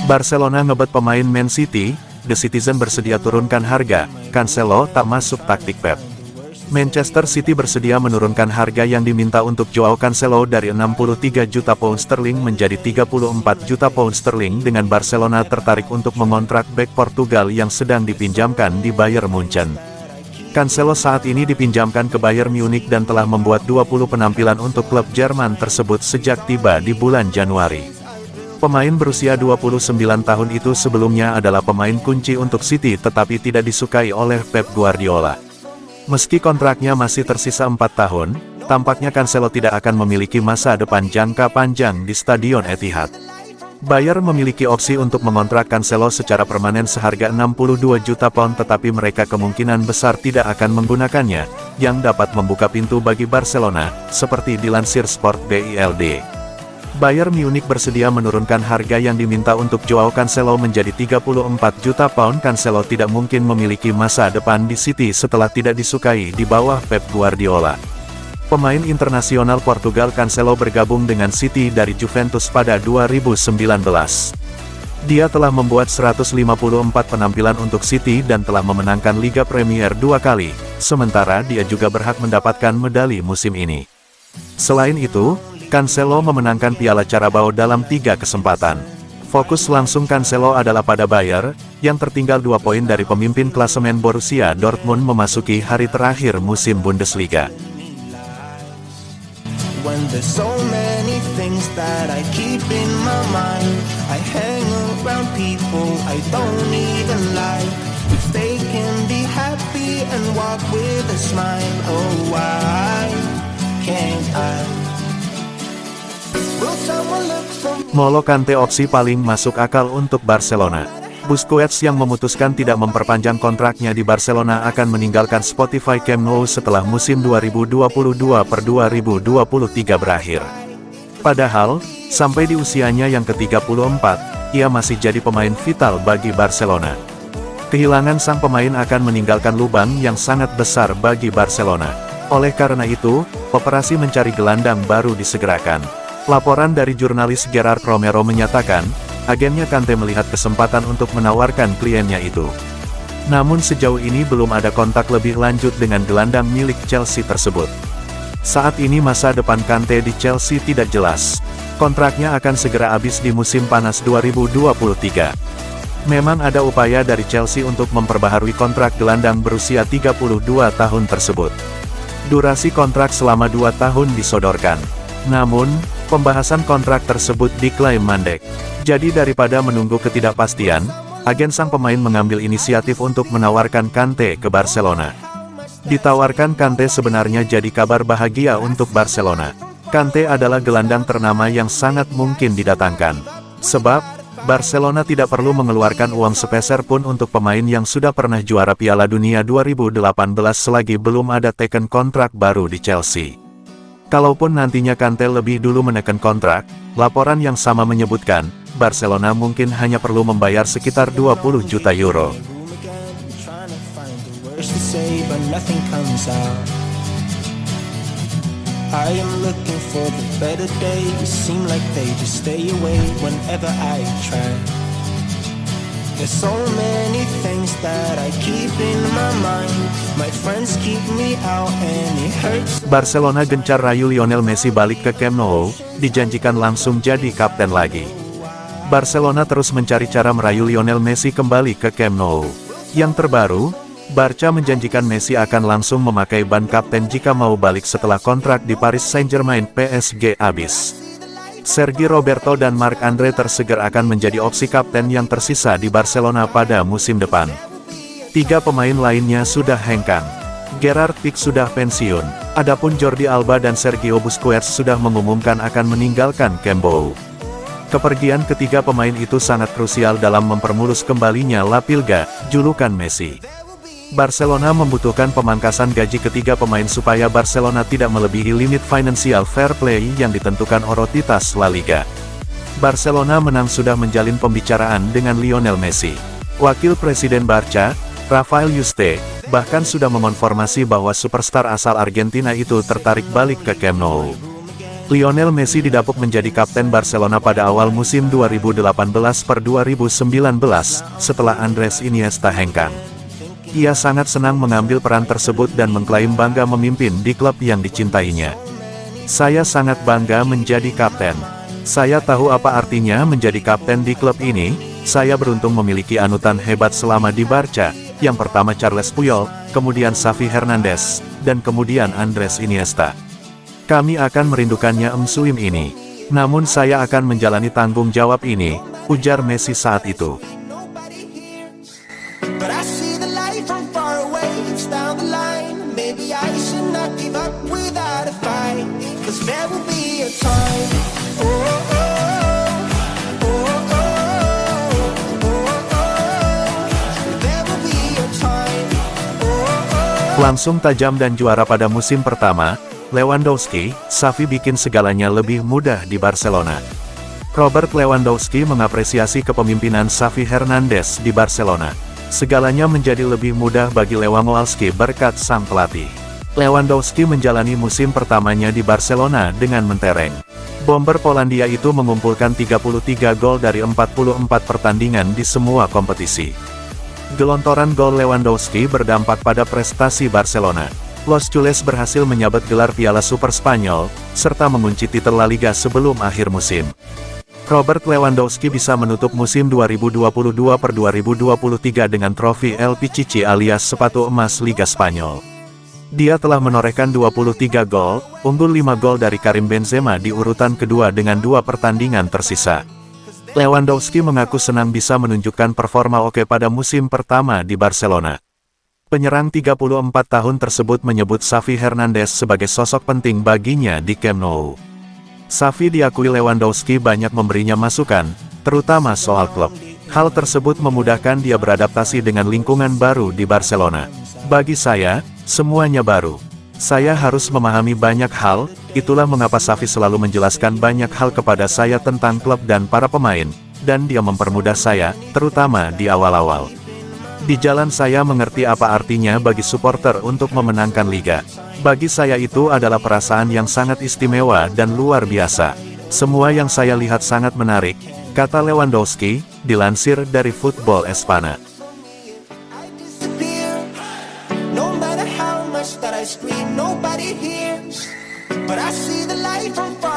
Barcelona ngebet pemain Man City, The Citizen bersedia turunkan harga, Cancelo tak masuk taktik Pep. Manchester City bersedia menurunkan harga yang diminta untuk Joao Cancelo dari 63 juta pound sterling menjadi 34 juta pound sterling dengan Barcelona tertarik untuk mengontrak bek Portugal yang sedang dipinjamkan di Bayern Munchen. Cancelo saat ini dipinjamkan ke Bayern Munich dan telah membuat 20 penampilan untuk klub Jerman tersebut sejak tiba di bulan Januari. Pemain berusia 29 tahun itu sebelumnya adalah pemain kunci untuk City tetapi tidak disukai oleh Pep Guardiola. Meski kontraknya masih tersisa 4 tahun, tampaknya Cancelo tidak akan memiliki masa depan jangka panjang di Stadion Etihad. Bayern memiliki opsi untuk mengontrak Cancelo secara permanen seharga 62 juta pound tetapi mereka kemungkinan besar tidak akan menggunakannya, yang dapat membuka pintu bagi Barcelona, seperti dilansir Sport Bild. Bayern Munich bersedia menurunkan harga yang diminta untuk Joao Cancelo menjadi 34 juta pound. Cancelo tidak mungkin memiliki masa depan di City setelah tidak disukai di bawah Pep Guardiola. Pemain internasional Portugal Cancelo bergabung dengan City dari Juventus pada 2019. Dia telah membuat 154 penampilan untuk City dan telah memenangkan Liga Premier 2 kali, sementara dia juga berhak mendapatkan medali musim ini. Selain itu, Cancelo memenangkan Piala Carabao dalam 3 kesempatan. Fokus langsung Cancelo adalah pada Bayern, yang tertinggal 2 poin dari pemimpin klasemen Borussia Dortmund memasuki hari terakhir musim Bundesliga. When there's so many things that I keep in my mind, I hang around people I don't even like. If they can be happy and walk with a smile, oh why can't I? Will someone look for me? N'Golo Kante opsi paling masuk akal untuk Barcelona. Busquets yang memutuskan tidak memperpanjang kontraknya di Barcelona akan meninggalkan Spotify Camp Nou setelah musim 2022-2023 berakhir. Padahal, sampai di usianya yang ke-34, ia masih jadi pemain vital bagi Barcelona. Kehilangan sang pemain akan meninggalkan lubang yang sangat besar bagi Barcelona. Oleh karena itu, operasi mencari gelandang baru disegerakan. Laporan dari jurnalis Gerard Romero menyatakan, agennya Kante melihat kesempatan untuk menawarkan kliennya itu. Namun sejauh ini belum ada kontak lebih lanjut dengan gelandang milik Chelsea tersebut. Saat ini masa depan Kante di Chelsea tidak jelas. Kontraknya akan segera habis di musim panas 2023. Memang ada upaya dari Chelsea untuk memperbaharui kontrak gelandang berusia 32 tahun tersebut. Durasi kontrak selama 2 tahun disodorkan. Namun, pembahasan kontrak tersebut diklaim mandek. Jadi daripada menunggu ketidakpastian, agen sang pemain mengambil inisiatif untuk menawarkan Kante ke Barcelona. Ditawarkan Kante sebenarnya jadi kabar bahagia untuk Barcelona. Kante adalah gelandang ternama yang sangat mungkin didatangkan. Sebab, Barcelona tidak perlu mengeluarkan uang sepeser pun untuk pemain yang sudah pernah juara Piala Dunia 2018 selagi belum ada teken kontrak baru di Chelsea. Kalaupun nantinya Kante lebih dulu menekan kontrak, laporan yang sama menyebutkan, Barcelona mungkin hanya perlu membayar sekitar 20 juta euro. I am looking for the better days, seem like they just stay away whenever I try. There's so many things that I keep in my mind. My friends keep me out and it hurts. Barcelona gencar rayu Lionel Messi balik ke Camp Nou, dijanjikan langsung jadi kapten lagi. Barcelona terus mencari cara merayu Lionel Messi kembali ke Camp Nou. Yang terbaru, Barca menjanjikan Messi akan langsung memakai ban kapten jika mau balik setelah kontrak di Paris Saint-Germain PSG habis. Sergi Roberto dan Marc-Andre ter Stegen akan menjadi opsi kapten yang tersisa di Barcelona pada musim depan. 3 pemain lainnya sudah hengkang. Gerard Pique sudah pensiun, adapun Jordi Alba dan Sergio Busquets sudah mengumumkan akan meninggalkan Camp Nou. Kepergian ketiga pemain itu sangat krusial dalam mempermulus kembalinya La Pilga, julukan Messi. Barcelona membutuhkan pemangkasan gaji ketiga pemain supaya Barcelona tidak melebihi limit financial fair play yang ditentukan otoritas La Liga. Barcelona menang sudah menjalin pembicaraan dengan Lionel Messi. Wakil Presiden Barca, Rafael Yuste, bahkan sudah mengonfirmasi bahwa superstar asal Argentina itu tertarik balik ke Camp Nou. Lionel Messi didapuk menjadi kapten Barcelona pada awal musim 2018-2019, setelah Andres Iniesta hengkang. Ia sangat senang mengambil peran tersebut dan mengklaim bangga memimpin di klub yang dicintainya. Saya sangat bangga menjadi kapten. Saya tahu apa artinya menjadi kapten di klub ini. Saya beruntung memiliki anutan hebat selama di Barca, yang pertama Charles Puyol, kemudian Xavi Hernandez, dan kemudian Andres Iniesta. Kami akan merindukannya musim ini. Namun saya akan menjalani tanggung jawab ini, ujar Messi saat itu. But I see the light from far away, it's down the line. Maybe I should not give up without a fight, 'cause there will be a time. Oh, oh, oh, oh, oh, oh, oh. There will be a time. Oh, oh. Langsung tajam dan juara pada musim pertama, Lewandowski, Xavi bikin segalanya lebih mudah di Barcelona. Robert Lewandowski mengapresiasi kepemimpinan Xavi Hernandez di Barcelona. Segalanya menjadi lebih mudah bagi Lewandowski berkat sang pelatih. Lewandowski menjalani musim pertamanya di Barcelona dengan mentereng. Bomber Polandia itu mengumpulkan 33 gol dari 44 pertandingan di semua kompetisi. Gelontoran gol Lewandowski berdampak pada prestasi Barcelona. Los Culés berhasil menyabet gelar Piala Super Spanyol, serta mengunci titel La Liga sebelum akhir musim. Robert Lewandowski bisa menutup musim 2022-2023 dengan trofi El Pichichi alias sepatu emas Liga Spanyol. Dia telah menorehkan 23 gol, unggul 5 gol dari Karim Benzema di urutan kedua dengan 2 pertandingan tersisa. Lewandowski mengaku senang bisa menunjukkan performa oke pada musim pertama di Barcelona. Penyerang 34 tahun tersebut menyebut Xavi Hernandez sebagai sosok penting baginya di Camp Nou. Xavi diakui Lewandowski banyak memberinya masukan, terutama soal klub. Hal tersebut memudahkan dia beradaptasi dengan lingkungan baru di Barcelona. Bagi saya, semuanya baru. Saya harus memahami banyak hal, itulah mengapa Xavi selalu menjelaskan banyak hal kepada saya tentang klub dan para pemain, dan dia mempermudah saya, terutama di awal-awal. Di jalan saya mengerti apa artinya bagi supporter untuk memenangkan liga. Bagi saya itu adalah perasaan yang sangat istimewa dan luar biasa. Semua yang saya lihat sangat menarik, kata Lewandowski, dilansir dari Football Espana. I disappear. No matter how much that I scream, nobody hears. But I see the light from far